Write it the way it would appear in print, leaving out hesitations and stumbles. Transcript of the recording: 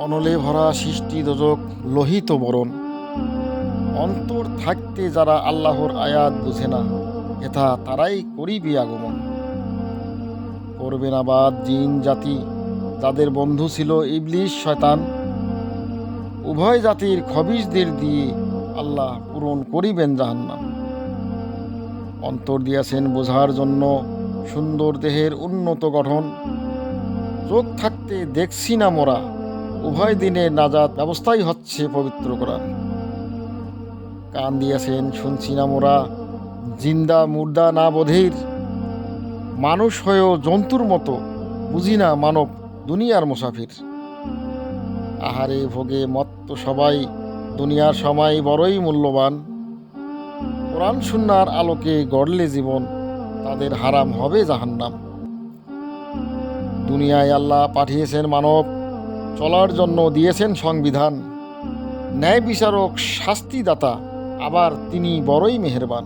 অনলে ভরা সৃষ্টি দোজক লোহিত বরণ। অন্তর থাকতে যারা আল্লাহর আয়াত বুঝে না, হেথা তারাই করিবে আগমন। করবে না বাদ জিন জাতি, যাদের বন্ধু ছিল ইবলিশ শয়তান। উভয় জাতির খবিশদের দিয়ে আল্লাহ পূরণ করিবেন জাহান্নাম। অন্তর দিয়াছেন বোঝার জন্য সুন্দর দেহের উন্নত গঠন। চোখ থাকতে দেখছি না মোরা, উভয় দিনের নাজাত ব্যবস্থাই হচ্ছে পবিত্র কোরআন। কান দিয়েছেন শুনছি না মোরা, জিন্দা মুর্দা না বোধের। মানুষ হয়েও জন্তুর মতো বুঝি না মানব দুনিয়ার মুসাফির। আহারে ভোগে মত্ত সবাই, দুনিয়ার সময় বড়ই মূল্যবান। কোরআন সুন্নাহর আলোকে গড়লে জীবন, তাদের হারাম হবে জাহান্নাম। দুনিয়ায় আল্লাহ পাঠিয়েছেন মানব, চলার জন্য দিয়েছেন সংবিধান। ন্যায় বিচারক শাস্তিদাতা, আবার তিনি বড়ই মেহেরবান।